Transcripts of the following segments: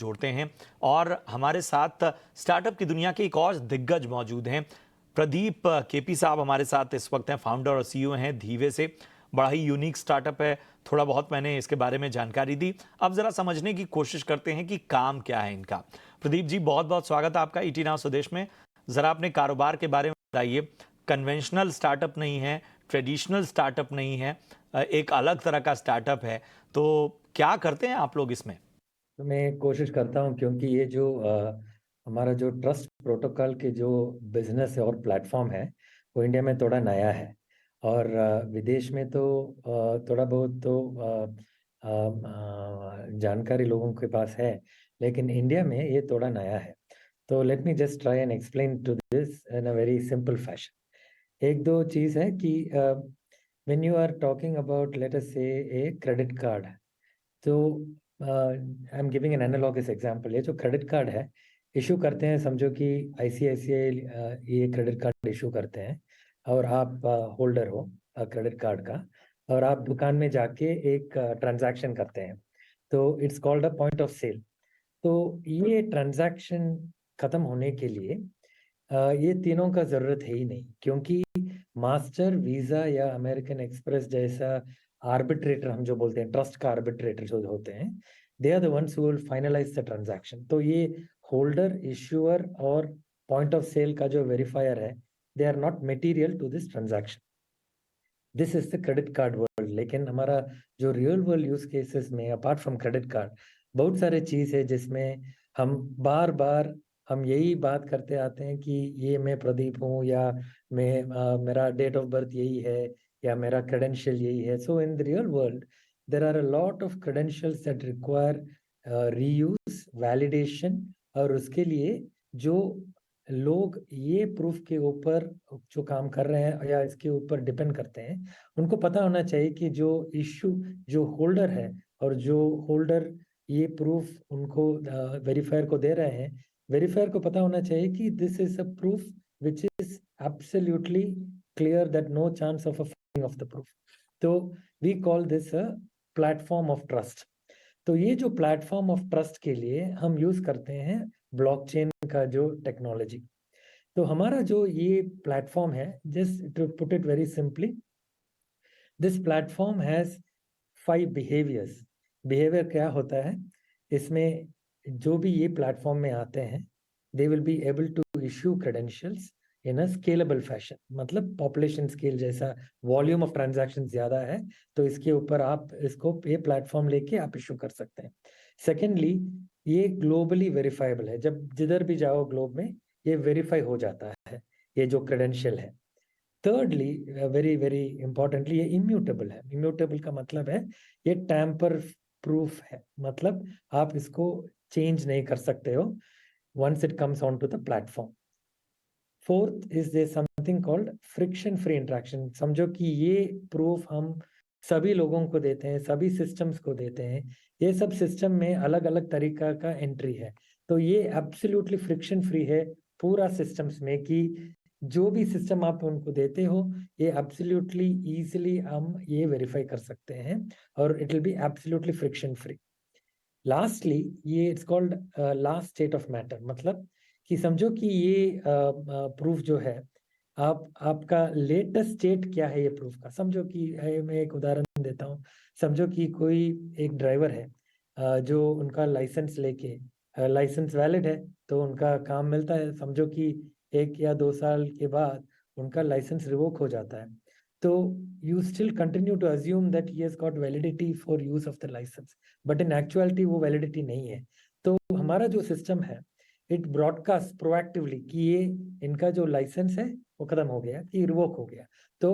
जोड़ते हैं और हमारे साथ स्टार्टअप की दुनिया के एक और दिग्गज मौजूद हैं। प्रदीप केपी साहब हमारे साथ इस वक्त हैं, फाउंडर और सीईओ हैं धीवे से। बड़ा ही यूनिक स्टार्टअप है, थोड़ा बहुत मैंने इसके बारे में जानकारी दी। अब जरा समझने की कोशिश करते हैं कि काम क्या है इनका। प्रदीप जी, बहुत बहुत स्वागत है आपका ईटी नाउ स्वदेश में। जरा अपने कारोबार के बारे में बताइए। कन्वेंशनल स्टार्टअप नहीं है, ट्रेडिशनल स्टार्टअप नहीं है, एक अलग तरह का स्टार्टअप है। तो क्या करते हैं आप लोग इसमें? तो मैं कोशिश करता हूँ, क्योंकि ये जो हमारा जो ट्रस्ट प्रोटोकॉल के जो बिजनेस है और प्लेटफॉर्म है, वो इंडिया में थोड़ा नया है। और विदेश में तो थोड़ा बहुत तो जानकारी लोगों के पास है, लेकिन इंडिया में ये थोड़ा नया है। तो let me just try and explain to this in a very simple fashion. एक दो चीज़ है कि when you are talking about let us say a credit card, तो I am giving an analogous example. ये जो क्रेडिट कार्ड है issue करते हैं, समझो कि आईसीआईसीआई ये क्रेडिट कार्ड इशू करते हैं, और आप होल्डर हो क्रेडिट कार्ड का, और आप दुकान में जाके एक ट्रांजैक्शन करते हैं, तो it's called a point of sale. तो ये ट्रांजैक्शन खत्म होने के लिए ये तीनों का जरूरत है ही नहीं, क्योंकि मास्टर, वीजा या अमेरिकन एक्सप्रेस जैसा आर्बिट्रेटर, हम जो बोलते हैं ट्रस्ट का आर्बिट्रेटर जो होते हैं, they are the ones who will finalise the transaction. तो ये होल्डर, इश्यूअर और पॉइंट ऑफ सेल का जो वेरीफायर है, they are not material to this transaction. This is the credit card world. लेकिन हमारा जो रियल वर्ल्ड यूज केसेस में, अपार्ट फ्रॉम क्रेडिट कार्ड, बहुत सारे चीज है जिसमें हम बार बार हम यही बात करते आते हैं कि ये मैं प्रदीप हूँ, या मैं मेरा डेट ऑफ बर्थ यही है, या मेरा क्रेडेंशियल यही है। So in the real world there are a lot of credentials that require reuse, validation, और उसके लिए जो लोग ये प्रूफ के ऊपर जो काम कर रहे हैं या इसके ऊपर डिपेंड करते हैं, उनको पता होना चाहिए कि जो इश्यू, जो होल्डर है, और जो होल्डर ये प्रूफ उनको वेरीफायर को दे रहे हैं, वेरीफायर को पता होना चाहिए कि this is a proof which is absolutely clear, that no chance of a failing of the proof. तो we call this a platform of trust. तो ये जो प्लेटफॉर्म ऑफ ट्रस्ट के लिए हम यूज करते हैं ब्लॉकचेन का जो टेक्नोलॉजी। तो हमारा जो ये प्लेटफॉर्म है, just to put it very simply, this platform has 5 behaviours. Behaviour क्या होता है इसमें? जो भी ये प्लेटफॉर्म में आते हैं, they will be able to issue credentials in a scalable fashion. मतलब पॉपुलेशन स्केल जैसा वॉल्यूम ऑफ ट्रांजैक्शन ज्यादा है, तो इसके ऊपर आप इसको ये प्लेटफॉर्म लेके आप इश्यू कर सकते हैं। सेकेंडली, ये ग्लोबली वेरीफाइबल है। जब जिधर भी जाओ ग्लोब में, ये वेरीफाई हो जाता है, ये जो क्रेडेंशियल है। थर्डली, वेरी वेरी इंपॉर्टेंटली, ये इम्यूटेबल है। इम्यूटेबल का मतलब है ये टैम्पर प्रूफ है, मतलब आप इसको चेंज नहीं कर सकते हो once it comes onto the platform. Fourth is there something called friction free interaction। समझो कि ये प्रूफ हम सभी लोगों को देते हैं, सभी सिस्टम्स को देते हैं। ये सब सिस्टम में अलग अलग तरीका का एंट्री है, तो ये एब्सोल्युटली फ्रिक्शन फ्री है पूरा सिस्टम्स में, कि जो भी सिस्टम आप उनको देते हो, ये एब्सोल्युटली इजीली हम ये वेरीफाई कर सकते हैं, और it will be absolutely friction free. Lastly, ये it's called last state of matter. मतलब कि समझो कि ये प्रूफ जो है, आपका लेटेस्ट स्टेट क्या है ये प्रूफ का। समझो कि मैं एक उदाहरण देता हूँ। समझो कि कोई एक ड्राइवर है, जो उनका लाइसेंस लेके, लाइसेंस वैलिड है, तो उनका काम मिलता है। समझो कि 1 या 2 साल के बाद उनका लाइसेंस रिवोक हो जाता है, तो you still continue to assume that he has got validity for use of the license, but in actuality वो validity नहीं है। तो हमारा जो सिस्टम है, इट ब्रॉडकास्ट प्रोएक्टिवली कि ये इनका जो लाइसेंस है वो खत्म हो गया, कि रिवोक हो गया। तो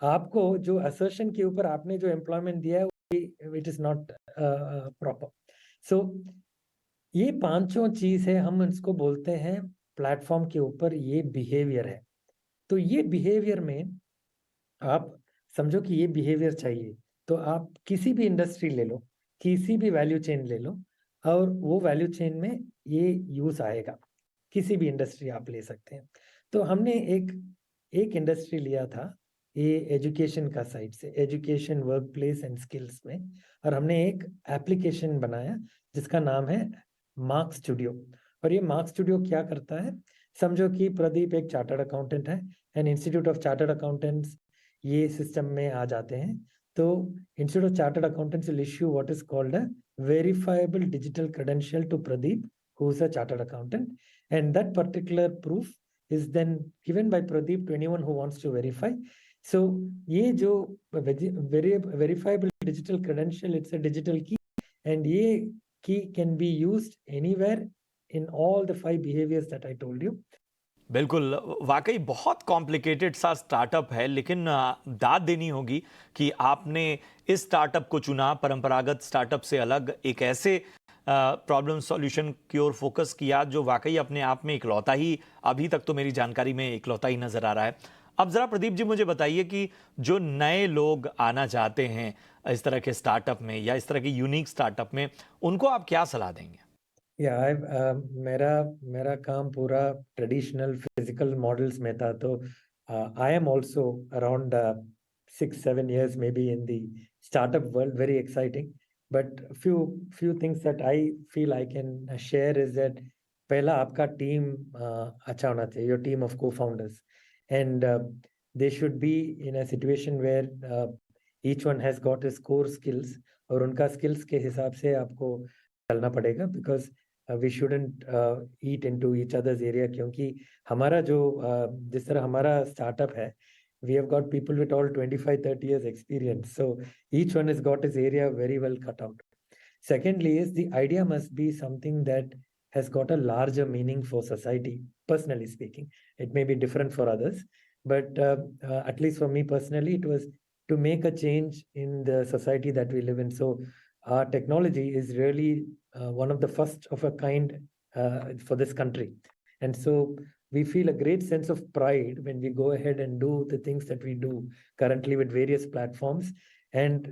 आपको जो असर्शन के ऊपर आपने जो एम्प्लॉयमेंट दिया है, इट इज नॉट प्रॉपर। सो ये पांचों चीज है, हम इसको बोलते हैं प्लेटफॉर्म के ऊपर ये बिहेवियर है। तो ये बिहेवियर में आप समझो कि ये बिहेवियर चाहिए, तो आप किसी भी इंडस्ट्री ले लो, किसी भी वैल्यू चेन ले लो, और वो वैल्यू चेन में ये यूज आएगा। किसी भी इंडस्ट्री आप ले सकते हैं। तो हमने एक एक इंडस्ट्री लिया था, ये एजुकेशन का साइड से, education, work place and skills में, और हमने एक एप्लीकेशन बनाया जिसका नाम है मार्क स्टूडियो। और ये मार्क स्टूडियो क्या करता है, समझो कि प्रदीप एक चार्टर्ड अकाउंटेंट है and institute of chartered accountants ये सिस्टम में आ जाते हैं। तो institute of chartered accountants will issue what is called a verifiable digital credential to Pradeep who is a chartered accountant, and that particular proof is then given by Pradeep to anyone who wants to verify. So ये जो verifiable digital credential, it's a digital key, and ये key can be used anywhere in all the 5 behaviors that I told you. बिल्कुल, वाकई बहुत complicated सा startup है, लेकिन दाद देनी होगी कि आपने इस स्टार्टअप को चुना, परंपरागत स्टार्टअप से अलग एक ऐसे प्रॉब्लम सॉल्यूशन की ओर फोकस किया जो वाकई अपने आप में इकलौता ही, अभी तक तो मेरी जानकारी में इकलौता ही नजर आ रहा है। अब जरा प्रदीप जी मुझे बताइए कि जो नए लोग आना चाहते हैं इस तरह के स्टार्टअप में या इस तरह के यूनिक स्टार्टअप में, उनको आप क्या सलाह देंगे? या मेरा मेरा काम पूरा ट्रेडिशनल फिजिकल मॉडल्स में था, तो I am also around 6-7 years maybe in the startup world, very exciting. But few things that I feel I can share is that पहला आपका टीम अच्छा होना चाहिए, your team of co-founders, and they should be in a situation where each one has got his core skills, और उनका skills के हिसाब से आपको चलना पड़ेगा, because we shouldn't eat into each other's area, क्योंकि हमारा जो जिस तरह हमारा स्टार्टअप है, we have got people with all 25-30 years experience, so each one has got his area very well cut out. Secondly is the idea must be something that has got a larger meaning for society, personally speaking. It may be different for others, but at least for me personally, it was to make a change in the society that we live in. So our technology is really one of the first of a kind for this country. And so we feel a great sense of pride when we go ahead and do the things that we do currently with various platforms. And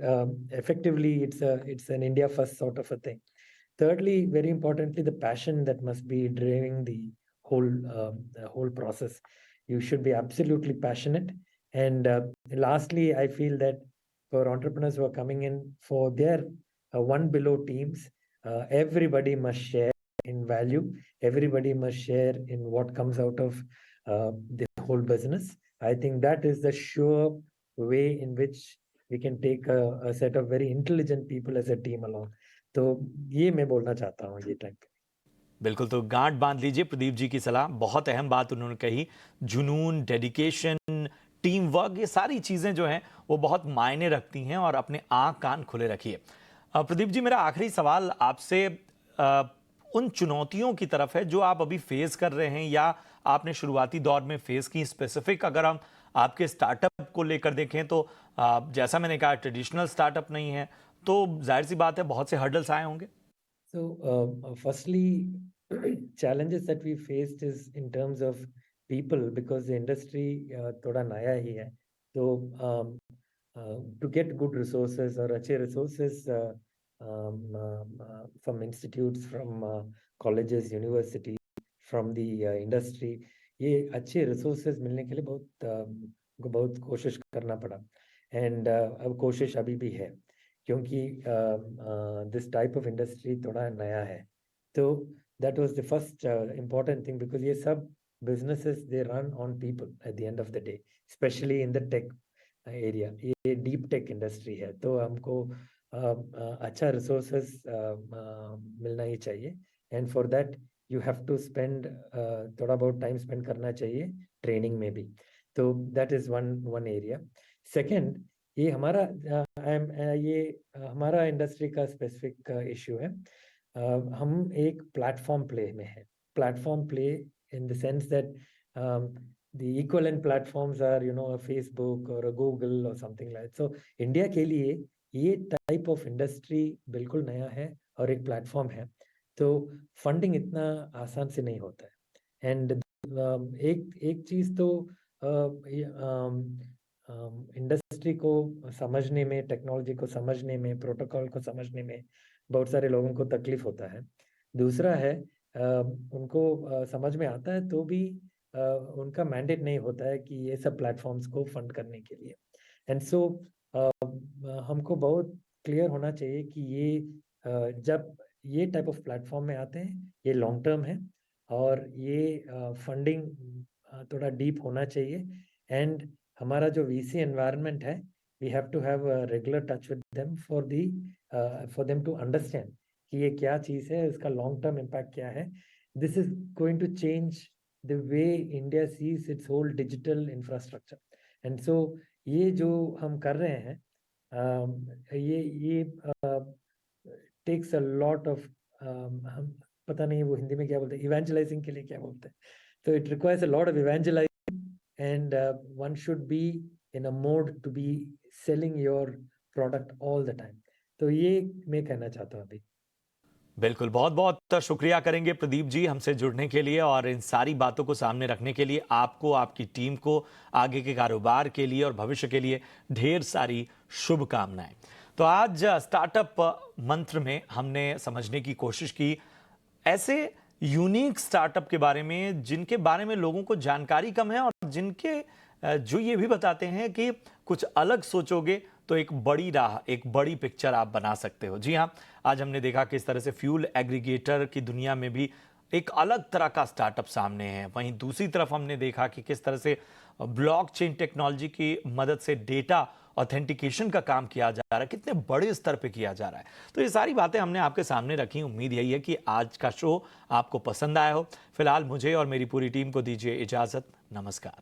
effectively, it's an India first sort of a thing. Thirdly, very importantly, the passion that must be driving the whole process. You should be absolutely passionate. And lastly, I feel that for entrepreneurs who are coming in for their one below teams, everybody must share in value. Everybody must share in what comes out of the whole business. I think that is the sure way in which we can take a set of very intelligent people as a team along. तो ये मैं बोलना चाहता हूँ ये time पे। बिल्कुल, तो गांठ बांध लीजिए प्रदीप जी की सलाह, बहुत अहम बात उन्होंने कही। जुनून, डेडिकेशन, टीम वर्क, ये सारी चीज़ें जो हैं वो बहुत मायने रखती हैं और अपने आँख कान खुले रखिए। प्रदीप जी, मेरा आखिरी सवाल आपसे उन चुनौतियों की तरफ है जो आप अभी फेस कर रहे हैं या आपने शुरुआती दौर में फेस की। स्पेसिफिक अगर हम आपके स्टार्टअप को लेकर देखें तो जैसा मैंने कहा ट्रेडिशनल स्टार्टअप नहीं है, तो जाहिर सी बात है बहुत से हर्डल्स आए होंगे। So, firstly, challenges that we faced is in terms of people, because the industry थोड़ा नया ही है, तो to get good resources और अच्छे resources from institutes, from colleges, universities, from the industry, ये अच्छे resources मिलने के लिए बहुत कोशिश करना पड़ा, and अब कोशिश अभी भी है, क्योंकि दिस टाइप ऑफ इंडस्ट्री थोड़ा नया है। तो that was the first important thing, because ये सब businesses they run on people at the end of the day, specially in the tech area. ये डीप टेक इंडस्ट्री है, तो हमको अच्छा रिसोर्सेस मिलना ही चाहिए, and for that you have to spend थोड़ा बहुत टाइम स्पेंड करना चाहिए ट्रेनिंग में भी। तो that is one area. Second, ये हमारा हमारा इंडस्ट्री का स्पेसिफिक इशू है। हम एक प्लेटफॉर्म प्ले में है। Platform play in the sense that the equivalent platforms are, a Facebook or a Google or something like that. So India के लिए ये टाइप ऑफ इंडस्ट्री बिल्कुल नया है और एक प्लेटफॉर्म है, तो फंडिंग इतना आसान से नहीं होता है। एंड एक चीज तो इंडस्ट्री को समझने में, टेक्नोलॉजी को समझने में, प्रोटोकॉल को समझने में बहुत सारे लोगों को तकलीफ होता है। दूसरा है उनको समझ में आता है तो भी उनका मैंडेट नहीं होता है कि ये सब प्लेटफॉर्म्स को फंड करने के लिए। एंड सो हमको बहुत क्लियर होना चाहिए कि ये जब ये टाइप ऑफ प्लेटफॉर्म में आते हैं, ये लॉन्ग टर्म है और ये फंडिंग थोड़ा डीप होना चाहिए एंड हमारा जो वीसी एनवायरनमेंट है we have to have regular touch with them for them to understand कि ये क्या चीज़ है, इसका लॉन्ग टर्म इम्पैक्ट क्या है. This is going to change the way India sees its whole digital infrastructure and so ये जो हम कर रहे हैं ये टेक्स अ लॉट ऑफ हम पता नहीं वो हिंदी में क्या बोलते हैं, इवेंजलाइजिंग के लिए क्या बोलते हैं. तो it requires a lot of evangelising and one should be in a mode to be selling your product all the time. तो ये मैं कहना चाहता हूँ अभी. बिल्कुल, बहुत बहुत शुक्रिया करेंगे प्रदीप जी हमसे जुड़ने के लिए और इन सारी बातों को सामने रखने के लिए. आपको, आपकी टीम को आगे के कारोबार के लिए और भविष्य के लिए ढेर सारी शुभकामनाएं. तो आज स्टार्टअप मंत्र में हमने समझने की कोशिश की ऐसे यूनिक स्टार्टअप के बारे में जिनके बारे में लोगों को जानकारी कम है और जिनके जो ये भी बताते हैं कि कुछ अलग सोचोगे तो एक बड़ी राह, एक बड़ी पिक्चर आप बना सकते हो. जी हाँ, आज हमने देखा किस तरह से फ्यूल एग्रीगेटर की दुनिया में भी एक अलग तरह का स्टार्टअप सामने है. वहीं दूसरी तरफ हमने देखा कि किस तरह से ब्लॉकचेन टेक्नोलॉजी की मदद से डेटा ऑथेंटिकेशन का काम किया जा रहा है, कितने बड़े स्तर पे किया जा रहा है. तो ये सारी बातें हमने आपके सामने रखी. उम्मीद यही है कि आज का शो आपको पसंद आया हो. फिलहाल मुझे और मेरी पूरी टीम को दीजिए इजाजत. नमस्कार.